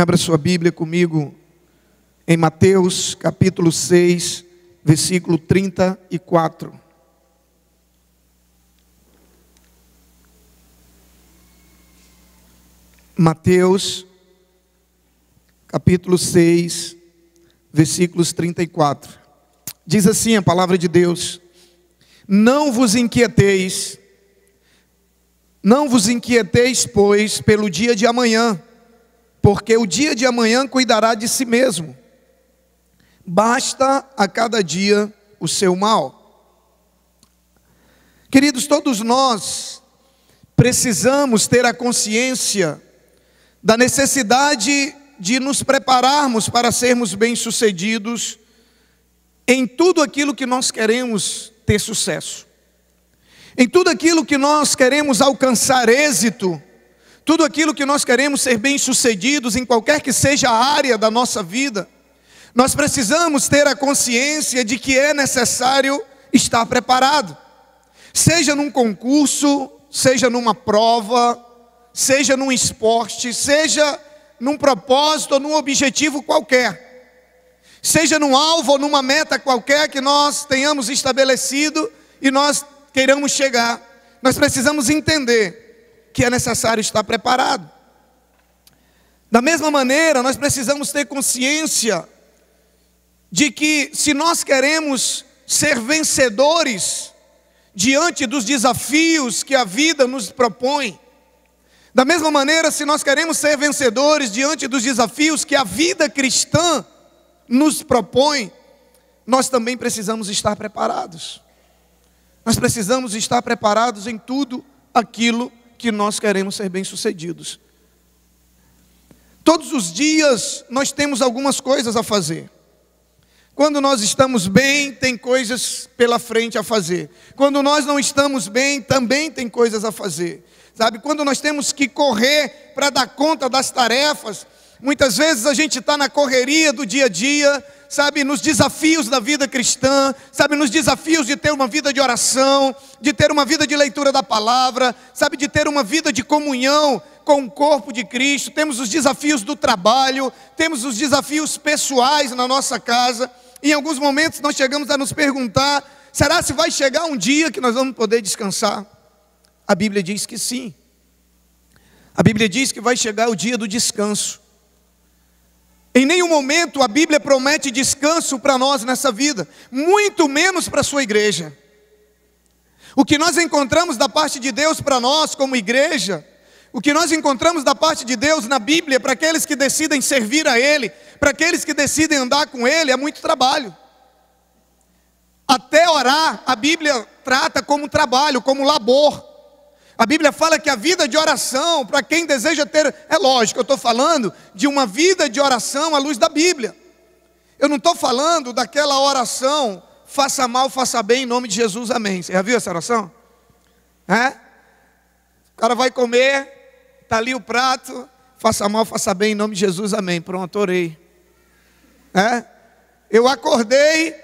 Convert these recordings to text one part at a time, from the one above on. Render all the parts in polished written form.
Abra sua Bíblia comigo em Mateus capítulo 6, versículo 34. Mateus capítulo 6, versículos 34. Diz assim a palavra de Deus: Não vos inquieteis, pois, pelo dia de amanhã, porque o dia de amanhã cuidará de si mesmo. Basta a cada dia o seu mal. Queridos, todos nós precisamos ter a consciência da necessidade de nos prepararmos para sermos bem-sucedidos em tudo aquilo que nós queremos ter sucesso, em tudo aquilo que nós queremos alcançar êxito, tudo aquilo que nós queremos ser bem-sucedidos em qualquer que seja a área da nossa vida. Nós precisamos ter a consciência de que é necessário estar preparado, seja num concurso, seja numa prova, seja num esporte, seja num propósito ou num objetivo qualquer, seja num alvo ou numa meta qualquer que nós tenhamos estabelecido e nós queiramos chegar. Nós precisamos entender que é necessário estar preparado. Da mesma maneira, nós precisamos ter consciência de que, se nós queremos ser vencedores diante dos desafios que a vida nos propõe, da mesma maneira, se nós queremos ser vencedores diante dos desafios que a vida cristã nos propõe, nós também precisamos estar preparados. Nós precisamos estar preparados em tudo aquilo que nós queremos ser bem-sucedidos. Todos os dias nós temos algumas coisas a fazer. Quando nós estamos bem, tem coisas pela frente a fazer. Quando nós não estamos bem, também tem coisas a fazer. Sabe, quando nós temos que correr para dar conta das tarefas, muitas vezes a gente está na correria do dia a dia, sabe, nos desafios da vida cristã, sabe, nos desafios de ter uma vida de oração, de ter uma vida de leitura da palavra, sabe, de ter uma vida de comunhão com o corpo de Cristo. Temos os desafios do trabalho, temos os desafios pessoais na nossa casa. Em alguns momentos nós chegamos a nos perguntar: será se vai chegar um dia que nós vamos poder descansar? A Bíblia diz que sim. A Bíblia diz que vai chegar o dia do descanso. Em nenhum momento a Bíblia promete descanso para nós nessa vida, muito menos para a sua igreja. O que nós encontramos da parte de Deus para nós como igreja, o que nós encontramos da parte de Deus na Bíblia para aqueles que decidem servir a Ele, para aqueles que decidem andar com Ele, é muito trabalho. Até orar, a Bíblia trata como trabalho, como labor. A Bíblia fala que a vida de oração, para quem deseja ter, é lógico, eu estou falando de uma vida de oração à luz da Bíblia. Eu não estou falando daquela oração, faça mal, faça bem, em nome de Jesus, amém. Você já viu essa oração? O cara vai comer, está ali o prato, faça mal, faça bem, em nome de Jesus, amém. Pronto, orei. Eu acordei,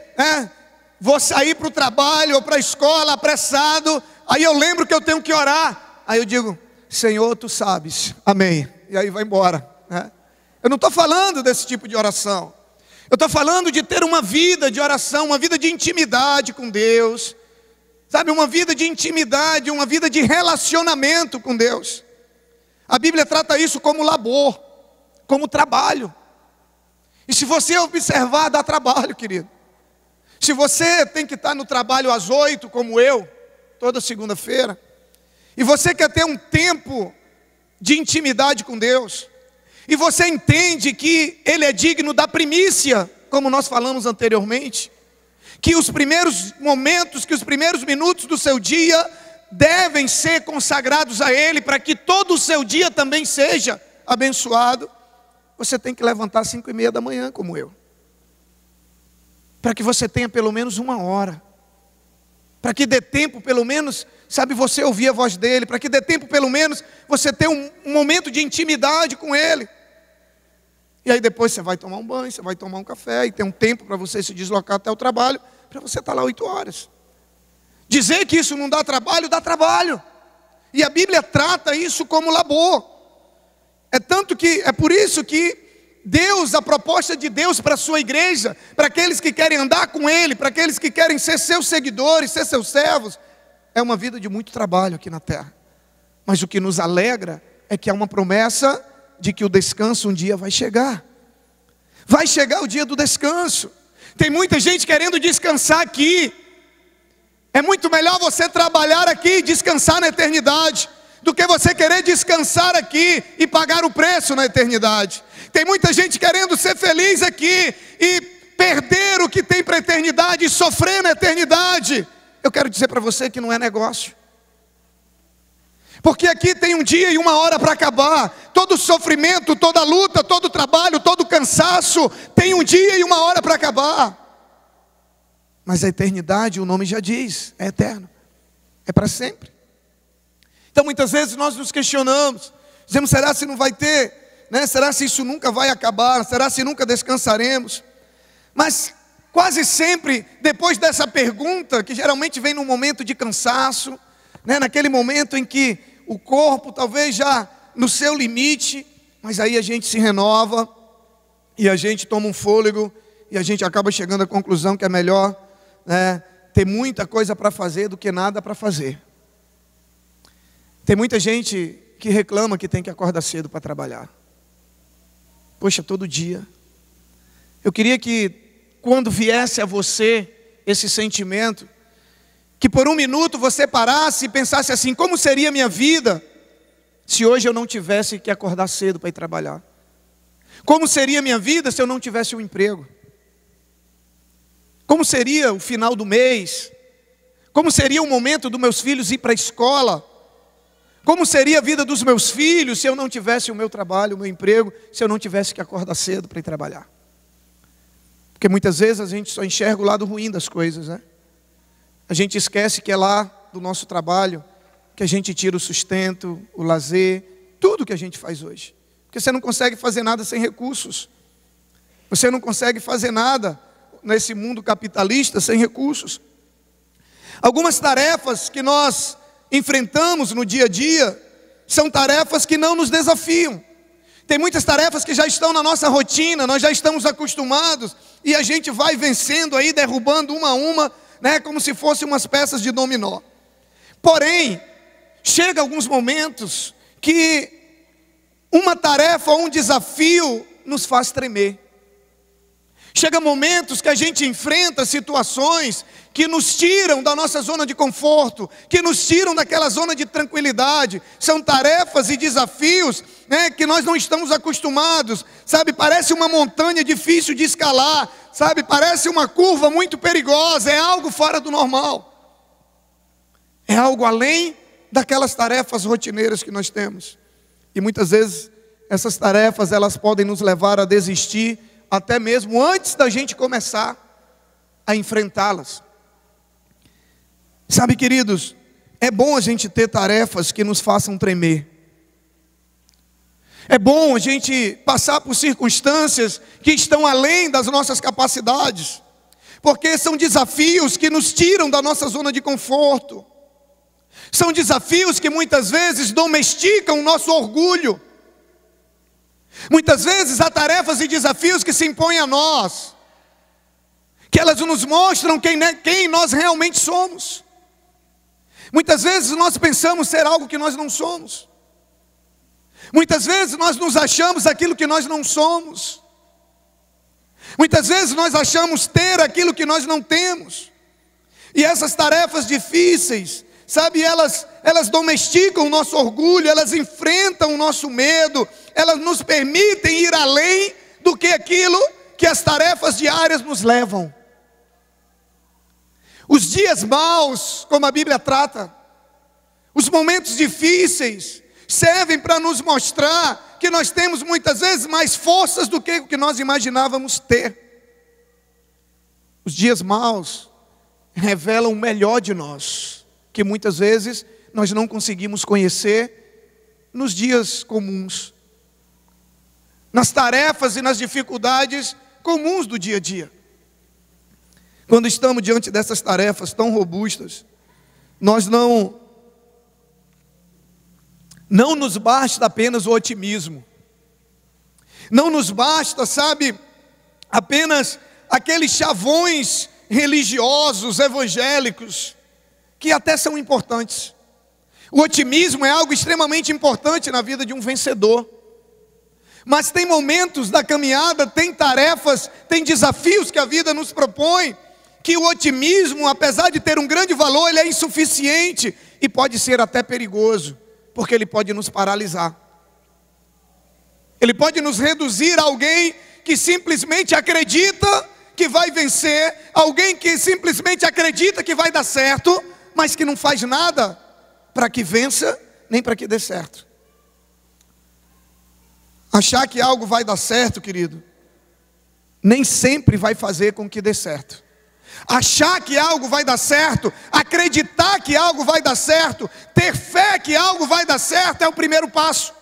vou sair para o trabalho ou para a escola apressado. Aí eu lembro que eu tenho que orar. Aí eu digo: Senhor, Tu sabes, amém. E aí vai embora. Eu não estou falando desse tipo de oração. Eu estou falando de ter uma vida de oração, uma vida de intimidade com Deus. Sabe, uma vida de intimidade, uma vida de relacionamento com Deus. A Bíblia trata isso como labor, como trabalho. E se você observar, dá trabalho, querido. Se você tem que estar no trabalho às 8, como eu, toda segunda-feira, e você quer ter um tempo de intimidade com Deus, e você entende que Ele é digno da primícia, como nós falamos anteriormente, que os primeiros momentos, que os primeiros minutos do seu dia devem ser consagrados a Ele, para que todo o seu dia também seja abençoado, você tem que levantar às 5:30 da manhã, como eu, para que você tenha pelo menos 1 hora, para que dê tempo pelo menos, sabe, você ouvir a voz dEle, para que dê tempo pelo menos você ter um momento de intimidade com Ele. E aí depois você vai tomar um banho, você vai tomar um café, e tem um tempo para você se deslocar até o trabalho, para você estar lá 8 horas. Dizer que isso não dá trabalho, dá trabalho. E a Bíblia trata isso como labor. É por isso que Deus, a proposta de Deus para a sua igreja, para aqueles que querem andar com Ele, para aqueles que querem ser seus seguidores, ser seus servos, é uma vida de muito trabalho aqui na terra. Mas o que nos alegra é que há uma promessa de que o descanso um dia vai chegar. Vai chegar o dia do descanso. Tem muita gente querendo descansar aqui. É muito melhor você trabalhar aqui e descansar na eternidade, do que você querer descansar aqui e pagar o preço na eternidade. Tem muita gente querendo ser feliz aqui e perder o que tem para a eternidade e sofrer na eternidade. Eu quero dizer para você que não é negócio. Porque aqui tem um dia e uma hora para acabar. Todo sofrimento, toda luta, todo trabalho, todo cansaço tem um dia e uma hora para acabar. Mas a eternidade, o nome já diz, é eterno, é para sempre. Então muitas vezes nós nos questionamos, dizemos, será se não vai ter, né? Será se isso nunca vai acabar? Será se nunca descansaremos? Mas quase sempre, depois dessa pergunta, que geralmente vem num momento de cansaço, né? Naquele momento em que o corpo talvez já no seu limite, mas aí a gente se renova, e a gente toma um fôlego, e a gente acaba chegando à conclusão que é melhor, né, ter muita coisa para fazer do que nada para fazer. Tem muita gente que reclama que tem que acordar cedo para trabalhar. Poxa, todo dia. Eu queria que quando viesse a você esse sentimento, que por um minuto você parasse e pensasse assim, como seria a minha vida se hoje eu não tivesse que acordar cedo para ir trabalhar? Como seria a minha vida se eu não tivesse um emprego? Como seria o final do mês? Como seria o momento dos meus filhos ir para a escola? Como seria a vida dos meus filhos se eu não tivesse o meu trabalho, o meu emprego, se eu não tivesse que acordar cedo para ir trabalhar? Porque muitas vezes a gente só enxerga o lado ruim das coisas, né? A gente esquece que é lá do nosso trabalho que a gente tira o sustento, o lazer, tudo que a gente faz hoje. Porque você não consegue fazer nada sem recursos. Você não consegue fazer nada nesse mundo capitalista sem recursos. Algumas tarefas que nós enfrentamos no dia a dia são tarefas que não nos desafiam. Tem muitas tarefas que já estão na nossa rotina, nós já estamos acostumados e a gente vai vencendo aí, derrubando uma a uma, né, como se fossem umas peças de dominó. Porém, chega alguns momentos que uma tarefa ou um desafio nos faz tremer. Chega momentos que a gente enfrenta situações que nos tiram da nossa zona de conforto, que nos tiram daquela zona de tranquilidade. São tarefas e desafios, né, que nós não estamos acostumados, sabe? Parece uma montanha difícil de escalar, sabe? Parece uma curva muito perigosa, é algo fora do normal. É algo além daquelas tarefas rotineiras que nós temos. E muitas vezes essas tarefas, elas podem nos levar a desistir, até mesmo antes da gente começar a enfrentá-las. Sabe, queridos, é bom a gente ter tarefas que nos façam tremer. É bom a gente passar por circunstâncias que estão além das nossas capacidades, porque são desafios que nos tiram da nossa zona de conforto. São desafios que muitas vezes domesticam o nosso orgulho. Muitas vezes há tarefas e desafios que se impõem a nós, que elas nos mostram quem nós realmente somos. Muitas vezes nós pensamos ser algo que nós não somos. Muitas vezes nós nos achamos aquilo que nós não somos. Muitas vezes nós achamos ter aquilo que nós não temos. E essas tarefas difíceis, sabe, elas domesticam o nosso orgulho, elas enfrentam o nosso medo, elas nos permitem ir além do que aquilo que as tarefas diárias nos levam. Os dias maus, como a Bíblia trata, os momentos difíceis, servem para nos mostrar que nós temos muitas vezes mais forças do que o que nós imaginávamos ter. Os dias maus revelam o melhor de nós, que muitas vezes nós não conseguimos conhecer nos dias comuns, nas tarefas e nas dificuldades comuns do dia a dia. Quando estamos diante dessas tarefas tão robustas, nós não nos basta apenas o otimismo. Não nos basta, sabe, apenas aqueles chavões religiosos, evangélicos, que até são importantes. O otimismo é algo extremamente importante na vida de um vencedor. Mas tem momentos da caminhada, tem tarefas, tem desafios que a vida nos propõe, que o otimismo, apesar de ter um grande valor, ele é insuficiente e pode ser até perigoso, porque ele pode nos paralisar. Ele pode nos reduzir a alguém que simplesmente acredita que vai vencer, alguém que simplesmente acredita que vai dar certo, mas que não faz nada para que vença, nem para que dê certo. Achar que algo vai dar certo, querido, nem sempre vai fazer com que dê certo. Achar que algo vai dar certo, acreditar que algo vai dar certo, ter fé que algo vai dar certo é o primeiro passo.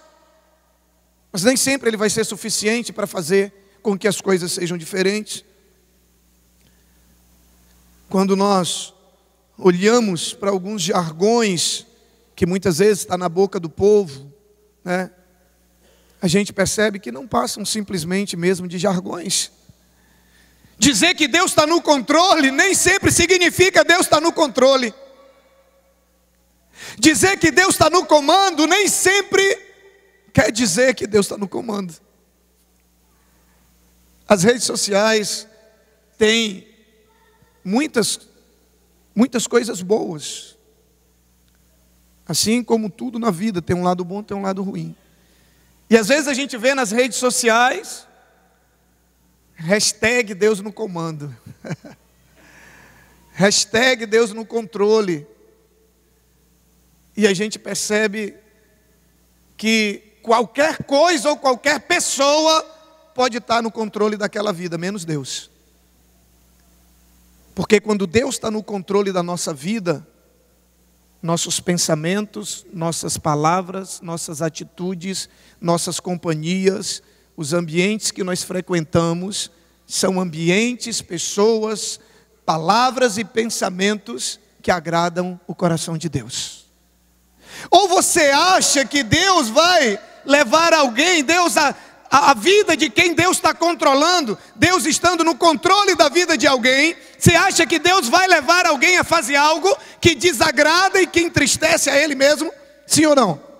Mas nem sempre ele vai ser suficiente para fazer com que as coisas sejam diferentes. Quando nós olhamos para alguns jargões que muitas vezes está na boca do povo, né, a gente percebe que não passam simplesmente mesmo de jargões. Dizer que Deus está no controle nem sempre significa Deus está no controle. Dizer que Deus está no comando nem sempre quer dizer que Deus está no comando. As redes sociais têm muitas coisas boas. Assim como tudo na vida tem um lado bom, tem um lado ruim. E às vezes a gente vê nas redes sociais hashtag Deus no comando. Hashtag Deus no controle. E a gente percebe que qualquer coisa ou qualquer pessoa pode estar no controle daquela vida, menos Deus. Porque quando Deus está no controle da nossa vida, nossos pensamentos, nossas palavras, nossas atitudes, nossas companhias, os ambientes que nós frequentamos, são ambientes, pessoas, palavras e pensamentos que agradam o coração de Deus. Ou você acha que Deus vai levar alguém, a vida de quem Deus está controlando, Deus estando no controle da vida de alguém, você acha que Deus vai levar alguém a fazer algo que desagrada e que entristece a Ele mesmo? Sim ou não?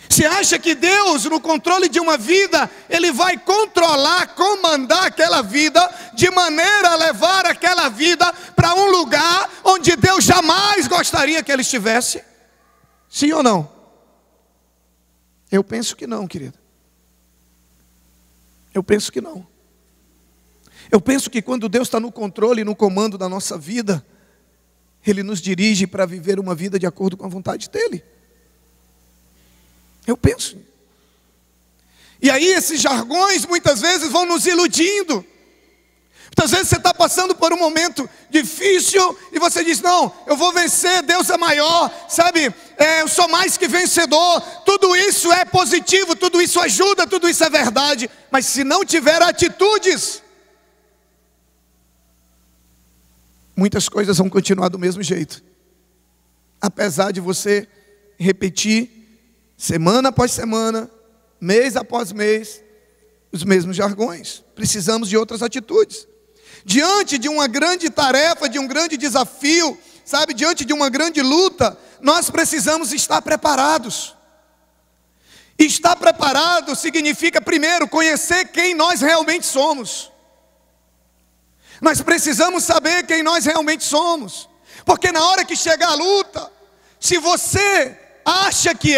Você acha que Deus, no controle de uma vida, Ele vai controlar, comandar aquela vida, de maneira a levar aquela vida para um lugar onde Deus jamais gostaria que ele estivesse? Sim ou não? Eu penso que não, querido. Eu penso que não. Eu penso que quando Deus está no controle e no comando da nossa vida, Ele nos dirige para viver uma vida de acordo com a vontade dEle. Eu penso. E aí esses jargões muitas vezes vão nos iludindo. Muitas vezes você está passando por um momento difícil e você diz, não, eu vou vencer, Deus é maior, sabe, eu sou mais que vencedor. Tudo isso é positivo, tudo isso ajuda, tudo isso é verdade. Mas se não tiver atitudes, muitas coisas vão continuar do mesmo jeito. Apesar de você repetir semana após semana, mês após mês, os mesmos jargões. Precisamos de outras atitudes. Diante de uma grande tarefa, de um grande desafio, sabe, diante de uma grande luta, nós precisamos estar preparados. Estar preparado significa, primeiro, conhecer quem nós realmente somos. Nós precisamos saber quem nós realmente somos. Porque na hora que chegar a luta, se você acha que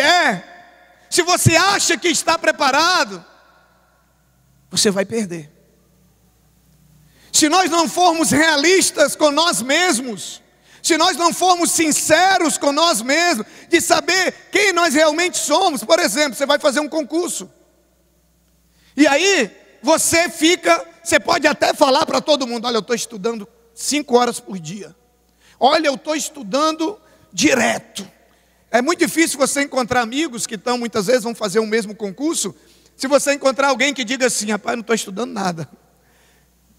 se você acha que está preparado, você vai perder. Se nós não formos realistas com nós mesmos, se nós não formos sinceros com nós mesmos, de saber quem nós realmente somos. Por exemplo, você vai fazer um concurso, e aí você pode até falar para todo mundo, olha, eu estou estudando 5 horas por dia, olha, eu estou estudando direto. É muito difícil você encontrar amigos que muitas vezes vão fazer o mesmo concurso, se você encontrar alguém que diga assim, rapaz, não estou estudando nada.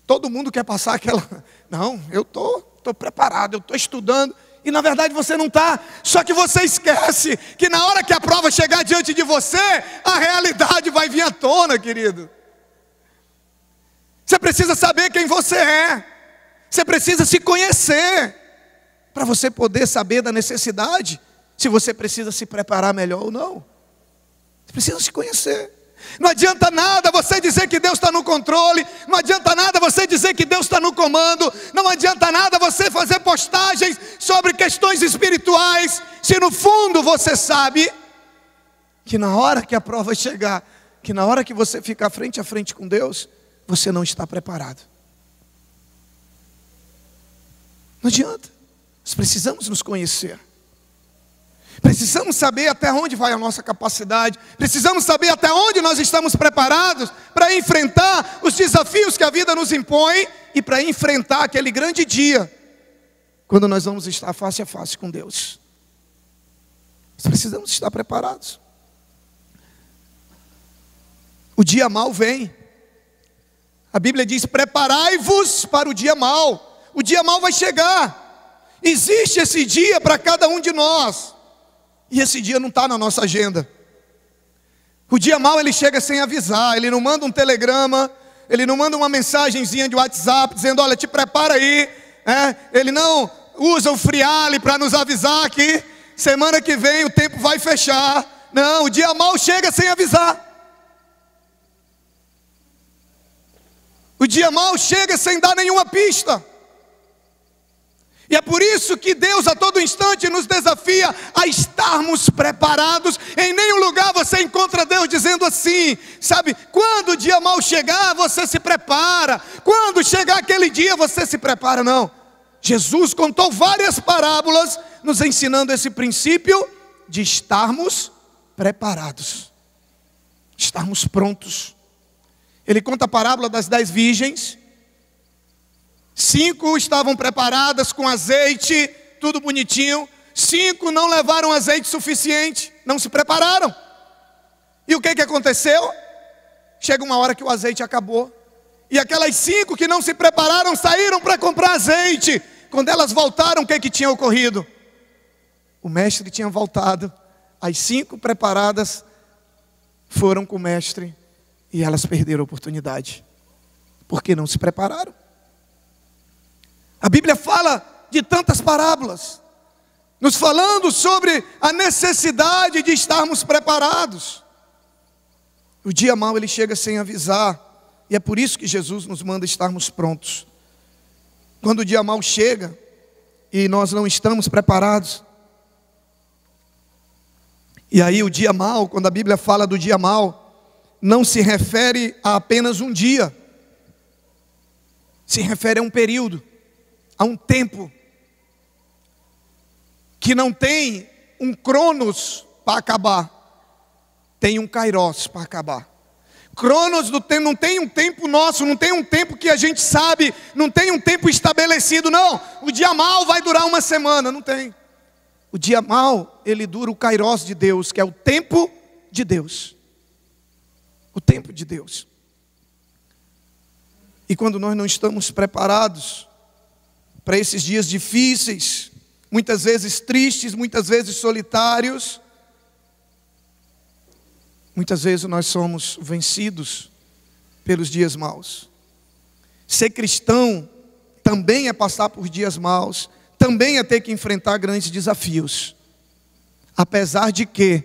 Todo mundo quer passar aquela, não, eu estou preparado, eu estou estudando. E na verdade você não está. Só que você esquece que na hora que a prova chegar diante de você, a realidade vai vir à tona, querido. Você precisa saber quem você é. Você precisa se conhecer, para você poder saber da necessidade, se você precisa se preparar melhor ou não. Você precisa se conhecer. Não adianta nada você dizer que Deus está no controle. Não adianta nada você dizer que Deus está no comando. Não adianta nada você fazer postagens sobre questões espirituais, se no fundo você sabe que na hora que a prova chegar, que na hora que você ficar frente a frente com Deus, você não está preparado. Não adianta. Nós precisamos nos conhecer. Precisamos saber até onde vai a nossa capacidade. Precisamos saber até onde nós estamos preparados para enfrentar os desafios que a vida nos impõe e para enfrentar aquele grande dia, quando nós vamos estar face a face com Deus. Nós precisamos estar preparados. O dia mau vem. A Bíblia diz: preparai-vos para o dia mau. O dia mau vai chegar. Existe esse dia para cada um de nós. E esse dia não está na nossa agenda. O dia mau ele chega sem avisar. Ele não manda um telegrama. Ele não manda uma mensagenzinha de WhatsApp dizendo: olha, te prepara aí. Ele não usa o friale para nos avisar que semana que vem o tempo vai fechar. Não, o dia mau chega sem avisar. O dia mau chega sem dar nenhuma pista. E é por isso que Deus a todo instante nos desafia a estarmos preparados. Em nenhum lugar você encontra Deus dizendo assim, sabe, quando o dia mau chegar, você se prepara. Quando chegar aquele dia, você se prepara. Não. Jesus contou várias parábolas nos ensinando esse princípio de estarmos preparados. Estarmos prontos. Ele conta a parábola das 10 virgens. 5 estavam preparadas com azeite, tudo bonitinho. 5 não levaram azeite suficiente, não se prepararam. E o que aconteceu? Chega uma hora que o azeite acabou. E aquelas 5 que não se prepararam saíram para comprar azeite. Quando elas voltaram, o que tinha ocorrido? O mestre tinha voltado. As 5 preparadas foram com o mestre e elas perderam a oportunidade, porque não se prepararam. A Bíblia fala de tantas parábolas, nos falando sobre a necessidade de estarmos preparados. O dia mau ele chega sem avisar, e é por isso que Jesus nos manda estarmos prontos. Quando o dia mau chega e nós não estamos preparados, e aí o dia mau, quando a Bíblia fala do dia mau, não se refere a apenas um dia, se refere a um período, a um tempo, que não tem um cronos para acabar, tem um kairos para acabar. Cronos não tem um tempo nosso, não tem um tempo que a gente sabe, não tem um tempo estabelecido, não. O dia mau vai durar uma semana, não tem. O dia mau, ele dura o kairos de Deus, que é o tempo de Deus. O tempo de Deus. E quando nós não estamos preparados para esses dias difíceis, muitas vezes tristes, muitas vezes solitários, muitas vezes nós somos vencidos pelos dias maus. Ser cristão também é passar por dias maus, também é ter que enfrentar grandes desafios. Apesar de que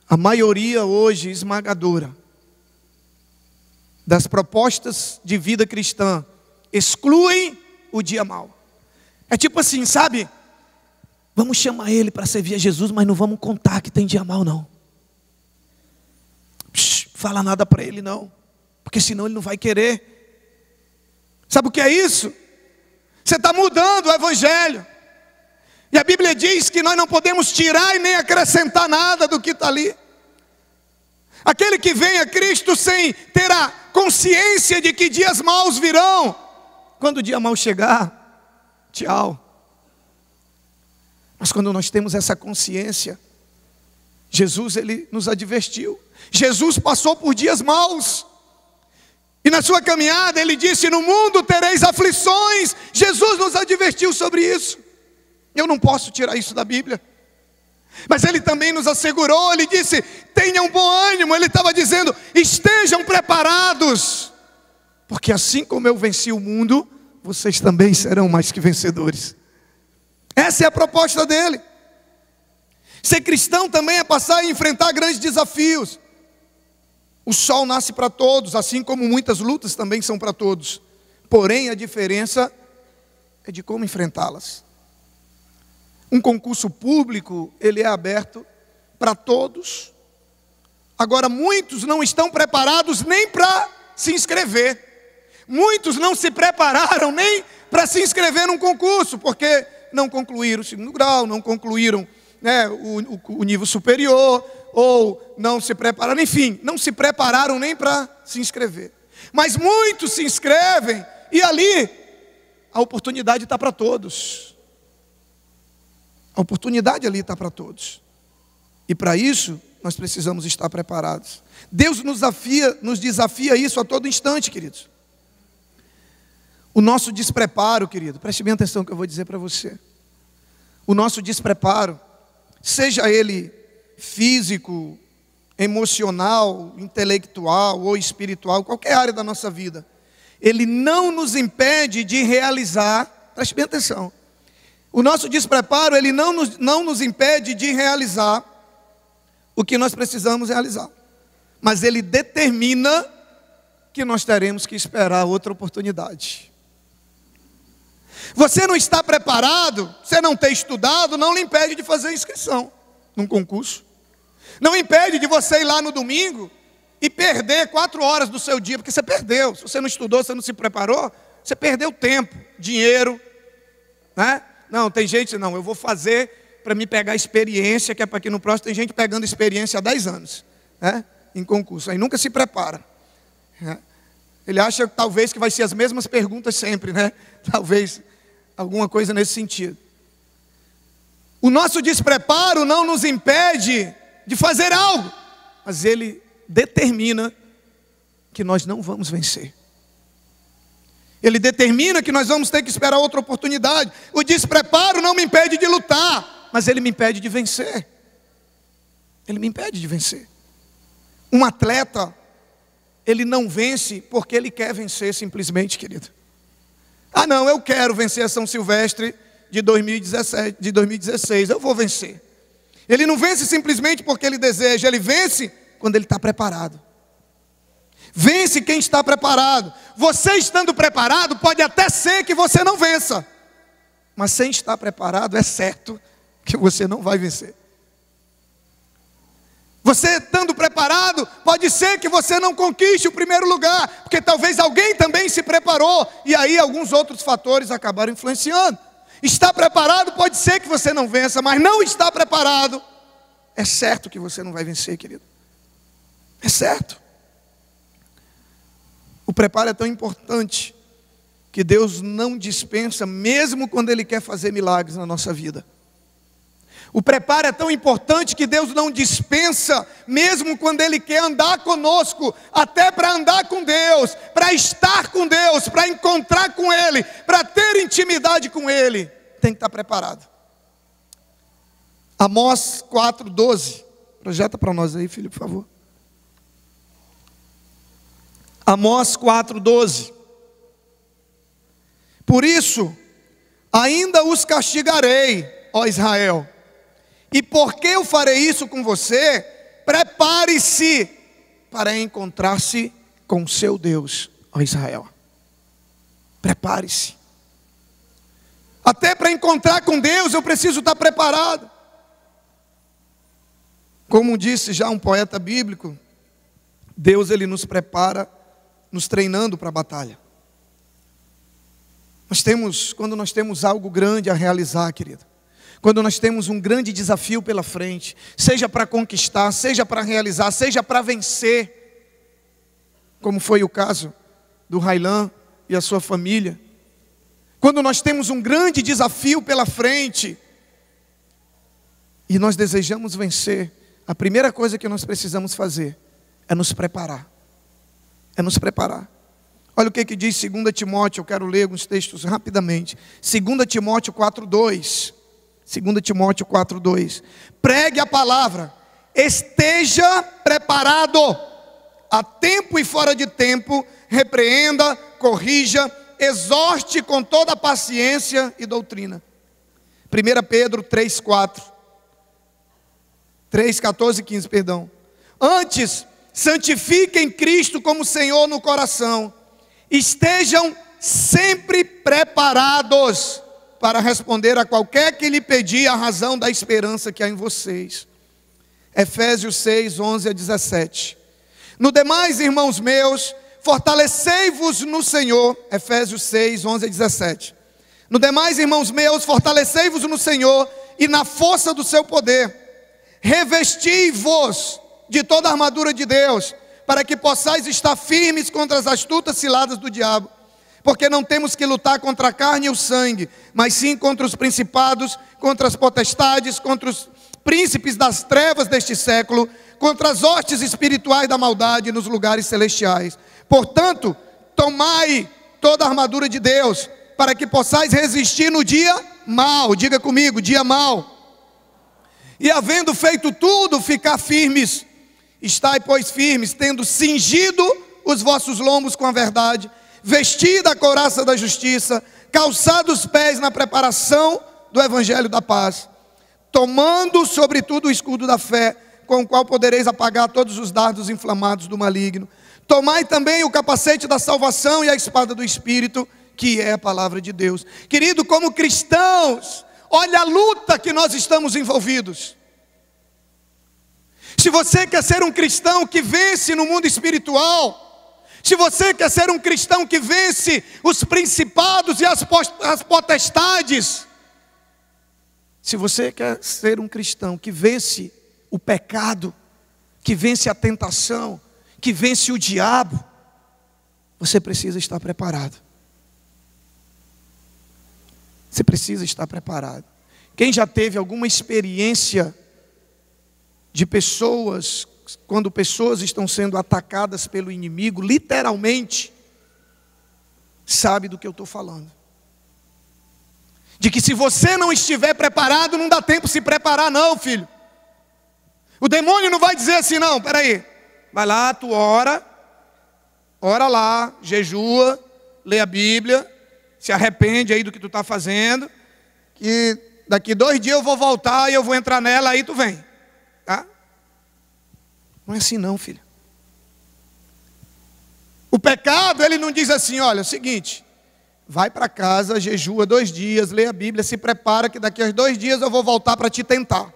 a maioria hoje esmagadora das propostas de vida cristã excluem o dia mau. É tipo assim, sabe? Vamos chamar ele para servir a Jesus, mas não vamos contar que tem dia mau não. Fala nada para ele não, porque senão ele não vai querer. Sabe o que é isso? Você está mudando o evangelho. E a Bíblia diz que nós não podemos tirar e nem acrescentar nada do que está ali. Aquele que vem a Cristo sem ter a consciência de que dias maus virão, quando o dia mau chegar, tchau. Mas quando nós temos essa consciência, Jesus ele nos advertiu. Jesus passou por dias maus. E na sua caminhada ele disse: no mundo tereis aflições. Jesus nos advertiu sobre isso. Eu não posso tirar isso da Bíblia. Mas Ele também nos assegurou, Ele disse, tenham bom ânimo. Ele estava dizendo, estejam preparados, porque assim como eu venci o mundo, vocês também serão mais que vencedores. Essa é a proposta dele. Ser cristão também é passar a enfrentar grandes desafios. O sol nasce para todos, assim como muitas lutas também são para todos. Porém, a diferença é de como enfrentá-las. Um concurso público, ele é aberto para todos. Agora, muitos não estão preparados nem para se inscrever. Muitos não se prepararam nem para se inscrever num concurso, porque não concluíram o segundo grau, não concluíram, né, o nível superior, ou não se prepararam, enfim, não se prepararam nem para se inscrever. Mas muitos se inscrevem e ali a oportunidade está para todos. A oportunidade ali está para todos. E para isso, nós precisamos estar preparados. Deus nos desafia isso a todo instante, queridos. O nosso despreparo, querido, preste bem atenção no que eu vou dizer para você. O nosso despreparo, seja ele físico, emocional, intelectual ou espiritual, qualquer área da nossa vida, ele não nos impede de realizar, preste bem atenção, o nosso despreparo, ele não nos impede de realizar o que nós precisamos realizar, mas ele determina que nós teremos que esperar outra oportunidade. Você não está preparado, você não ter estudado, não lhe impede de fazer inscrição num concurso. Não impede de você ir lá no domingo e perder 4 horas do seu dia, porque você perdeu. Se você não estudou, você não se preparou, você perdeu tempo, dinheiro, né? Não, tem gente, não, eu vou fazer para me pegar experiência, que é para que no próximo tem gente pegando experiência há 10 anos, né? Em concurso, aí nunca se prepara, né? Ele acha talvez que vai ser as mesmas perguntas sempre, né? Talvez alguma coisa nesse sentido. O nosso despreparo não nos impede de fazer algo, mas ele determina que nós não vamos vencer. Ele determina que nós vamos ter que esperar outra oportunidade. O despreparo não me impede de lutar, mas ele me impede de vencer. Ele me impede de vencer. Um atleta, ele não vence porque ele quer vencer simplesmente, querido. Ah não, eu quero vencer a São Silvestre de 2016, eu vou vencer. Ele não vence simplesmente porque ele deseja, ele vence quando ele está preparado. Vence quem está preparado. Você estando preparado, pode até ser que você não vença, mas sem estar preparado, é certo que você não vai vencer. Você estando preparado, pode ser que você não conquiste o primeiro lugar, porque talvez alguém também se preparou, e aí alguns outros fatores acabaram influenciando. Está preparado, pode ser que você não vença, mas não está preparado, é certo que você não vai vencer, querido. É certo. O preparo é tão importante que Deus não dispensa, mesmo quando Ele quer fazer milagres na nossa vida. O preparo é tão importante que Deus não dispensa, mesmo quando Ele quer andar conosco, até para andar com Deus, para estar com Deus, para encontrar com Ele, para ter intimidade com Ele, tem que estar preparado. Amós 4:12, projeta para nós aí, filho, por favor. Amós 4:12. Por isso, ainda os castigarei, ó Israel. E porque eu farei isso com você, prepare-se para encontrar-se com o seu Deus, ó Israel. Prepare-se. Até para encontrar com Deus eu preciso estar preparado. Como disse já um poeta bíblico, Deus ele nos prepara, nos treinando para a batalha. Quando nós temos algo grande a realizar, querido, quando nós temos um grande desafio pela frente, seja para conquistar, seja para realizar, seja para vencer, como foi o caso do Railan e a sua família, quando nós temos um grande desafio pela frente, e nós desejamos vencer, a primeira coisa que nós precisamos fazer é nos preparar. É nos preparar. Olha o que diz 2 Timóteo, eu quero ler alguns textos rapidamente. 2 Timóteo 4:2. 2 Timóteo 4:2. Pregue a palavra, esteja preparado, a tempo e fora de tempo, repreenda, corrija, exorte com toda paciência e doutrina. 1 Pedro 3:4. 3:14 e 15, perdão. Antes, santifiquem Cristo como Senhor no coração. Estejam sempre preparados para responder a qualquer que lhe pedir a razão da esperança que há em vocês. Efésios 6:11 a 17. No demais, irmãos meus, fortalecei-vos no Senhor. Efésios 6:11 a 17. No demais, irmãos meus, fortalecei-vos no Senhor e na força do seu poder. Revesti-vos de toda a armadura de Deus, para que possais estar firmes contra as astutas ciladas do diabo. Porque não temos que lutar contra a carne e o sangue, mas sim contra os principados, contra as potestades, contra os príncipes das trevas deste século, contra as hostes espirituais da maldade nos lugares celestiais. Portanto, tomai toda a armadura de Deus, para que possais resistir no dia mau. Diga comigo, dia mau. E havendo feito tudo, ficar firmes. Estai, pois, firmes, tendo cingido os vossos lombos com a verdade, vestida a couraça da justiça, calçados os pés na preparação do evangelho da paz, tomando sobretudo o escudo da fé, com o qual podereis apagar todos os dardos inflamados do maligno. Tomai também o capacete da salvação e a espada do Espírito, que é a palavra de Deus. Querido, como cristãos, olha a luta que nós estamos envolvidos. Se você quer ser um cristão que vence no mundo espiritual, se você quer ser um cristão que vence os principados e as potestades, se você quer ser um cristão que vence o pecado, que vence a tentação, que vence o diabo, você precisa estar preparado. Você precisa estar preparado. Quem já teve alguma experiência de pessoas, quando pessoas estão sendo atacadas pelo inimigo, literalmente, sabe do que eu estou falando. De que se você não estiver preparado, não dá tempo de se preparar não, filho. O demônio não vai dizer assim, não, peraí. Vai lá, tu ora lá, jejua, lê a Bíblia, se arrepende aí do que tu está fazendo, que daqui 2 dias eu vou voltar e eu vou entrar nela, aí tu vem. Tá? Não é assim não, filho. O pecado, ele não diz assim, olha, é o seguinte, vai para casa, jejua 2 dias, lê a Bíblia, se prepara que daqui a 2 dias eu vou voltar para te tentar.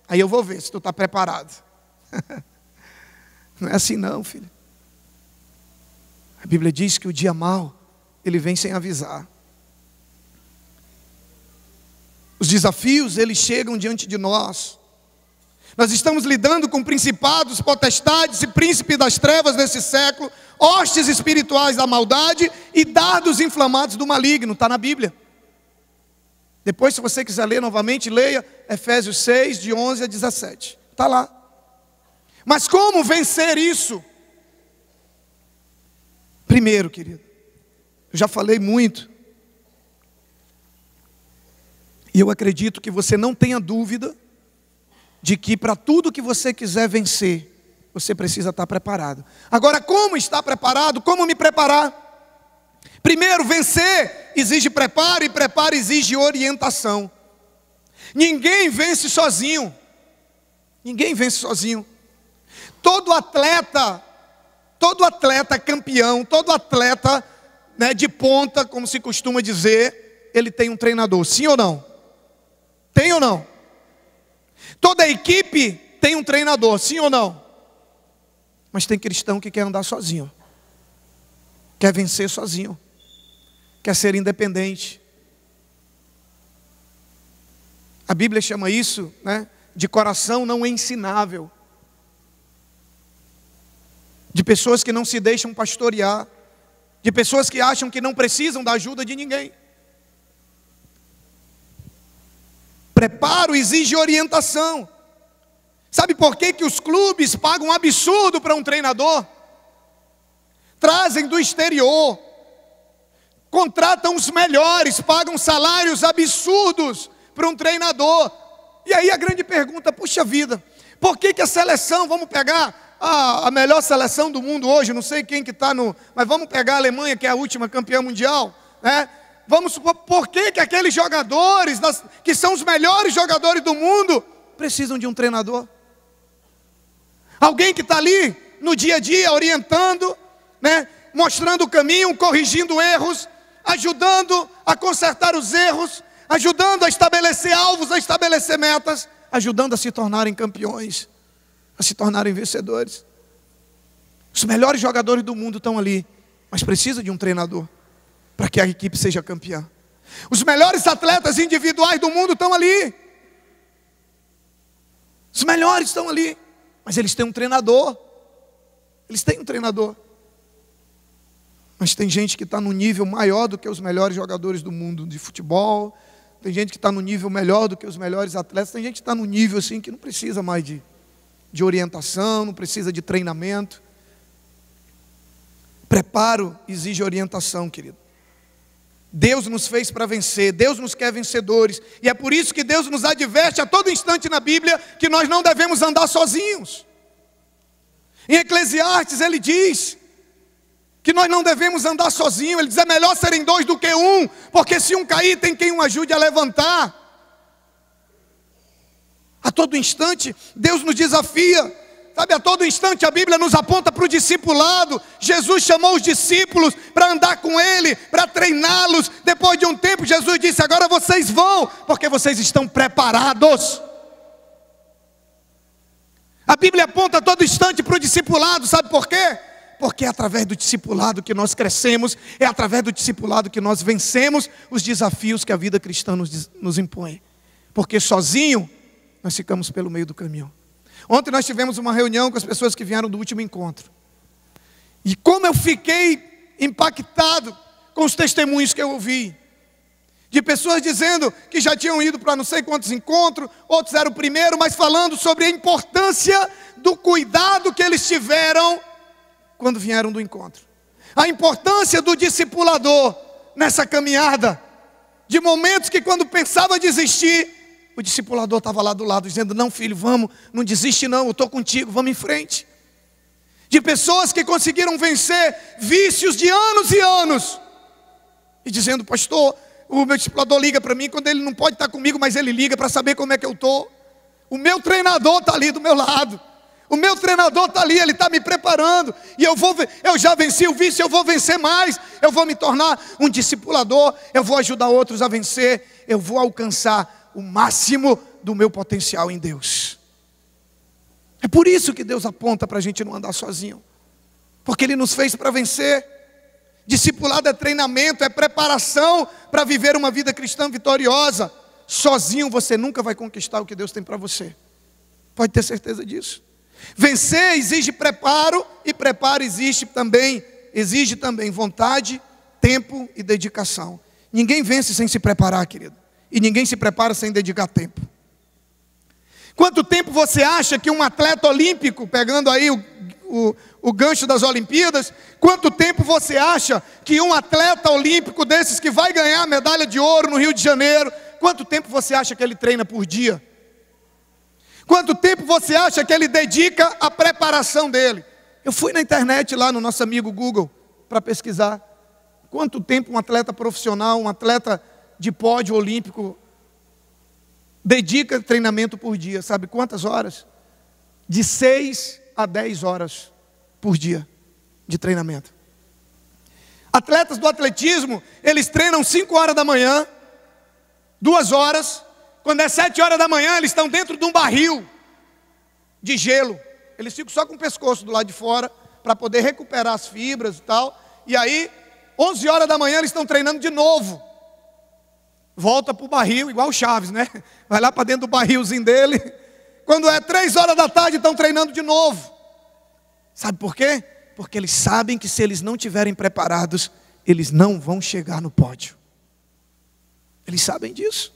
Aí eu vou ver se tu está preparado. Não é assim não, filho. A Bíblia diz que o dia mau, ele vem sem avisar. Os desafios, eles chegam diante de nós. Nós estamos lidando com principados, potestades e príncipes das trevas desse século, hostes espirituais da maldade e dardos inflamados do maligno. Está na Bíblia. Depois, se você quiser ler novamente, leia Efésios 6, de 11 a 17. Está lá. Mas como vencer isso? Primeiro, querido, eu já falei muito, e eu acredito que você não tenha dúvida de que para tudo que você quiser vencer, você precisa estar preparado. Agora, como estar preparado? Como me preparar? Primeiro, vencer exige preparo, e preparo exige orientação. Ninguém vence sozinho. Ninguém vence sozinho. Todo atleta campeão, todo atleta, né, de ponta, como se costuma dizer, ele tem um treinador, sim ou não? Tem ou não? Toda equipe tem um treinador, sim ou não? Mas tem cristão que quer andar sozinho, quer vencer sozinho, quer ser independente. A Bíblia chama isso, né, de coração não ensinável. De pessoas que não se deixam pastorear, de pessoas que acham que não precisam da ajuda de ninguém. Preparo exige orientação. Sabe por que que os clubes pagam um absurdo para um treinador? Trazem do exterior, contratam os melhores, pagam salários absurdos para um treinador. E aí a grande pergunta, puxa vida, por que a seleção, vamos pegar a melhor seleção do mundo hoje, não sei quem que está mas vamos pegar a Alemanha, que é a última campeã mundial, né? Vamos supor, por que aqueles jogadores, que são os melhores jogadores do mundo, precisam de um treinador? Alguém que está ali no dia a dia orientando, né? Mostrando o caminho, corrigindo erros, ajudando a consertar os erros, ajudando a estabelecer alvos, a estabelecer metas, ajudando a se tornarem campeões, a se tornarem vencedores. Os melhores jogadores do mundo estão ali, mas precisa de um treinador para que a equipe seja campeã. Os melhores atletas individuais do mundo estão ali. Os melhores estão ali, mas eles têm um treinador. Eles têm um treinador. Mas tem gente que está no nível maior do que os melhores jogadores do mundo de futebol. Tem gente que está no nível melhor do que os melhores atletas. Tem gente que está no nível assim que não precisa mais de orientação, não precisa de treinamento. Preparo exige orientação, querido. Deus nos fez para vencer, Deus nos quer vencedores. E é por isso que Deus nos adverte a todo instante na Bíblia que nós não devemos andar sozinhos. Em Eclesiastes ele diz que nós não devemos andar sozinhos. Ele diz, é melhor serem dois do que um, porque se um cair tem quem o ajude a levantar. A todo instante Deus nos desafia. Sabe, a todo instante a Bíblia nos aponta para o discipulado. Jesus chamou os discípulos para andar com Ele, para treiná-los. Depois de um tempo Jesus disse, agora vocês vão, porque vocês estão preparados. A Bíblia aponta a todo instante para o discipulado, sabe por quê? Porque é através do discipulado que nós crescemos, é através do discipulado que nós vencemos os desafios que a vida cristã nos impõe. Porque sozinho nós ficamos pelo meio do caminho. Ontem nós tivemos uma reunião com as pessoas que vieram do último encontro. E como eu fiquei impactado com os testemunhos que eu ouvi. De pessoas dizendo que já tinham ido para não sei quantos encontros, outros eram o primeiro, mas falando sobre a importância do cuidado que eles tiveram quando vieram do encontro. A importância do discipulador nessa caminhada. De momentos que quando pensava desistir, o discipulador estava lá do lado, dizendo, não filho, vamos, não desiste não, eu estou contigo, vamos em frente. De pessoas que conseguiram vencer vícios de anos e anos. E dizendo, pastor, o meu discipulador liga para mim, quando ele não pode estar comigo, mas ele liga para saber como é que eu estou. O meu treinador está ali do meu lado. O meu treinador está ali, ele está me preparando. E eu já venci o vício, eu vou vencer mais. Eu vou me tornar um discipulador, eu vou ajudar outros a vencer. Eu vou alcançar o máximo do meu potencial em Deus. É por isso que Deus aponta para a gente não andar sozinho. Porque Ele nos fez para vencer. Discipulado é treinamento, é preparação para viver uma vida cristã vitoriosa. Sozinho você nunca vai conquistar o que Deus tem para você. Pode ter certeza disso. Vencer exige preparo, e preparo exige também vontade, tempo e dedicação. Ninguém vence sem se preparar, querido. E ninguém se prepara sem dedicar tempo. Quanto tempo você acha que um atleta olímpico, pegando aí o gancho das Olimpíadas, quanto tempo você acha que um atleta olímpico desses que vai ganhar a medalha de ouro no Rio de Janeiro, quanto tempo você acha que ele treina por dia? Quanto tempo você acha que ele dedica à preparação dele? Eu fui na internet lá no nosso amigo Google para pesquisar quanto tempo um atleta profissional, um atleta de pódio olímpico dedica treinamento por dia. Sabe quantas horas? De 6 a 10 horas por dia de treinamento. Atletas do atletismo, eles treinam 5 horas da manhã, 2 horas. Quando é 7 horas da manhã, eles estão dentro de um barril de gelo. Eles ficam só com o pescoço do lado de fora para poder recuperar as fibras e tal. E aí, 11 horas da manhã, eles estão treinando de novo. Volta para o barril, igual o Chaves, né? Vai lá para dentro do barrilzinho dele. Quando é 3 horas da tarde, estão treinando de novo. Sabe por quê? Porque eles sabem que se eles não estiverem preparados, eles não vão chegar no pódio. Eles sabem disso.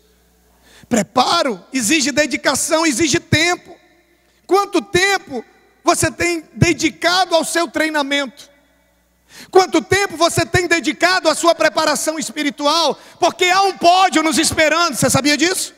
Preparo exige dedicação, exige tempo. Quanto tempo você tem dedicado ao seu treinamento? Quanto tempo você tem dedicado à sua preparação espiritual? Porque há um pódio nos esperando, você sabia disso?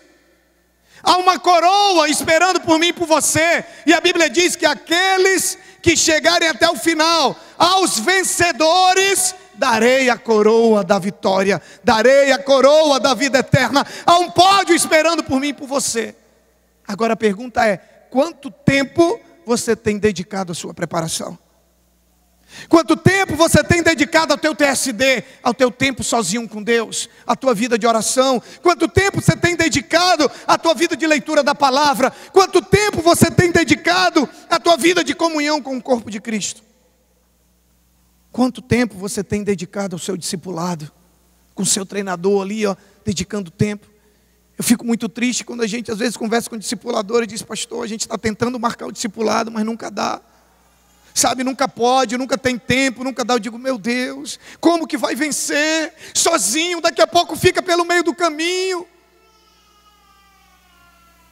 Há uma coroa esperando por mim e por você. E a Bíblia diz que aqueles que chegarem até o final, aos vencedores, darei a coroa da vitória, darei a coroa da vida eterna. Há um pódio esperando por mim e por você. Agora a pergunta é: quanto tempo você tem dedicado à sua preparação? Quanto tempo você tem dedicado ao teu TSD, ao teu tempo sozinho com Deus, à tua vida de oração? Quanto tempo você tem dedicado à tua vida de leitura da palavra? Quanto tempo você tem dedicado à tua vida de comunhão com o corpo de Cristo? Quanto tempo você tem dedicado ao seu discipulado, com o seu treinador ali, dedicando tempo? Eu fico muito triste quando a gente às vezes conversa com o discipulador e diz: pastor, a gente está tentando marcar o discipulado, mas nunca dá. Sabe, nunca pode, nunca tem tempo, nunca dá. Eu digo: meu Deus, como que vai vencer? Sozinho, daqui a pouco fica pelo meio do caminho.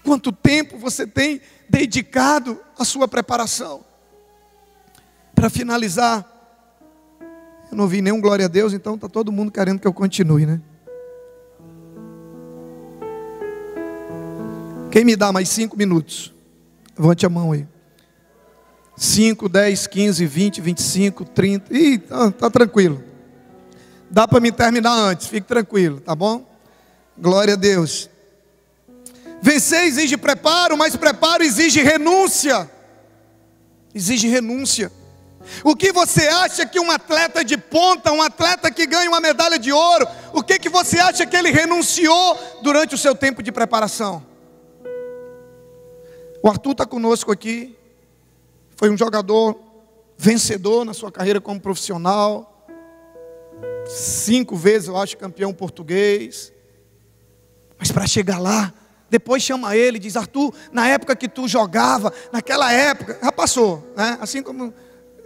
Quanto tempo você tem dedicado à sua preparação? Para finalizar, eu não ouvi nenhum glória a Deus, então está todo mundo querendo que eu continue, né? Quem me dá mais 5 minutos? Levante a mão aí. 5, 10, 15, 20, 25, 30. Ih, tá tranquilo. Dá para me terminar antes, fique tranquilo, tá bom? Glória a Deus. Vencer exige preparo, mas preparo exige renúncia. Exige renúncia. O que você acha que um atleta de ponta, um atleta que ganha uma medalha de ouro, o que você acha que ele renunciou durante o seu tempo de preparação? O Arthur está conosco aqui. Foi um jogador vencedor na sua carreira como profissional. 5 vezes, eu acho, campeão português. Mas para chegar lá, depois chama ele e diz: Arthur, na época que tu jogava, naquela época, já passou, né? Assim como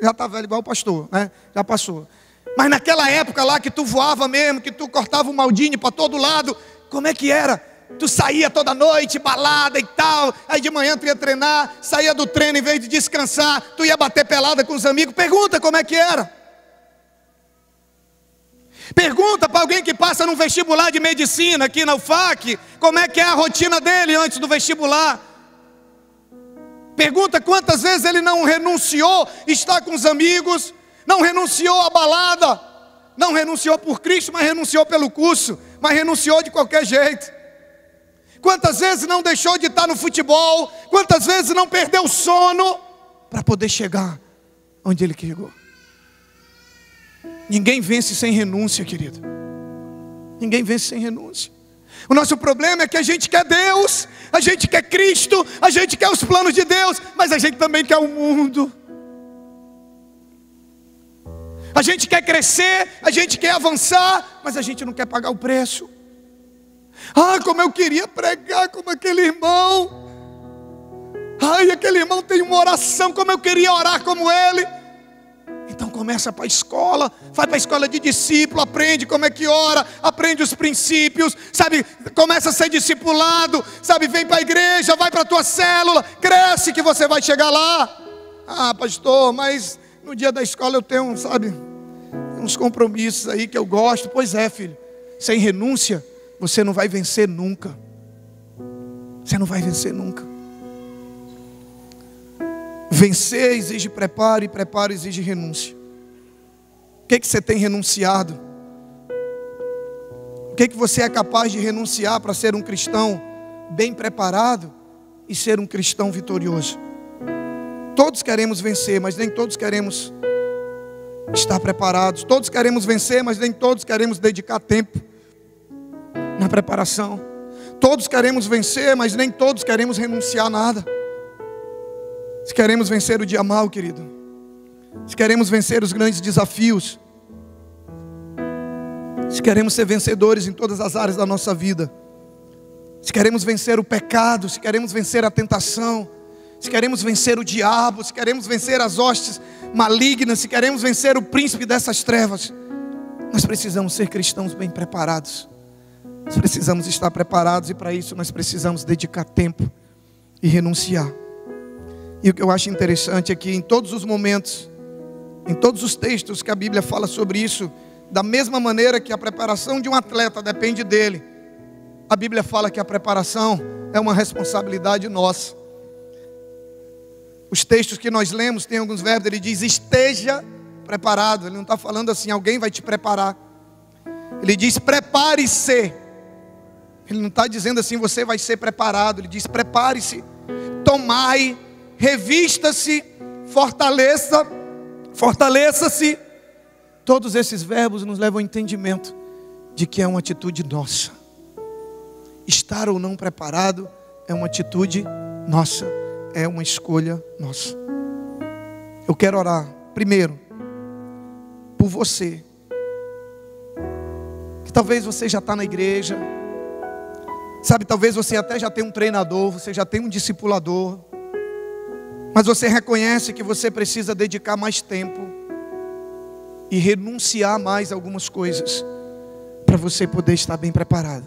já está velho igual o pastor, né? Já passou. Mas naquela época lá que tu voava mesmo, que tu cortava o Maldini para todo lado, como é que era? Tu saía toda noite, balada e tal, aí de manhã tu ia treinar, saía do treino, em vez de descansar, tu ia bater pelada com os amigos. Pergunta como é que era. Pergunta para alguém que passa num vestibular de medicina aqui na UFAC, como é que é a rotina dele antes do vestibular. Pergunta quantas vezes ele não renunciou estar com os amigos, não renunciou à balada, não renunciou por Cristo, mas renunciou pelo curso, mas renunciou de qualquer jeito. Quantas vezes não deixou de estar no futebol, quantas vezes não perdeu o sono para poder chegar onde ele chegou. Ninguém vence sem renúncia, querido. Ninguém vence sem renúncia. O nosso problema é que a gente quer Deus, a gente quer Cristo, a gente quer os planos de Deus, mas a gente também quer o mundo. A gente quer crescer, a gente quer avançar, mas a gente não quer pagar o preço. Ah, como eu queria pregar como aquele irmão. Ai, aquele irmão tem uma oração, como eu queria orar como ele. Então começa para a escola, vai para a escola de discípulo, aprende como é que ora, aprende os princípios, sabe, começa a ser discipulado, sabe, vem para a igreja, vai para a tua célula, cresce que você vai chegar lá. Ah, pastor, mas no dia da escola eu tenho, sabe, uns compromissos aí que eu gosto. Pois é, filho, sem renúncia você não vai vencer nunca. Você não vai vencer nunca. Vencer exige preparo, e preparo exige renúncia. O que você tem renunciado? O que você é capaz de renunciar para ser um cristão bem preparado e ser um cristão vitorioso? Todos queremos vencer, mas nem todos queremos estar preparados. Todos queremos vencer, mas nem todos queremos dedicar tempo na preparação. Todos queremos vencer, mas nem todos queremos renunciar a nada. Se queremos vencer o dia mal, querido, se queremos vencer os grandes desafios, se queremos ser vencedores em todas as áreas da nossa vida, se queremos vencer o pecado, se queremos vencer a tentação, se queremos vencer o diabo, se queremos vencer as hostes malignas, se queremos vencer o príncipe dessas trevas, nós precisamos ser cristãos bem preparados. Nós precisamos estar preparados, e para isso nós precisamos dedicar tempo e renunciar. E o que eu acho interessante é que em todos os momentos, em todos os textos que a Bíblia fala sobre isso, da mesma maneira que a preparação de um atleta depende dele, a Bíblia fala que a preparação é uma responsabilidade nossa. Os textos que nós lemos, tem alguns verbos, ele diz esteja preparado. Ele não está falando assim, alguém vai te preparar. Ele diz prepare-se. Ele não está dizendo assim, você vai ser preparado. Ele diz prepare-se, tomai, revista-se, fortaleça-se. Todos esses verbos nos levam ao entendimento de que é uma atitude nossa. Estar ou não preparado é uma atitude nossa, é uma escolha nossa. Eu quero orar primeiro por você, que talvez você já está na igreja, sabe, talvez você até já tem um treinador, você já tem um discipulador, mas você reconhece que você precisa dedicar mais tempo e renunciar mais a algumas coisas para você poder estar bem preparado.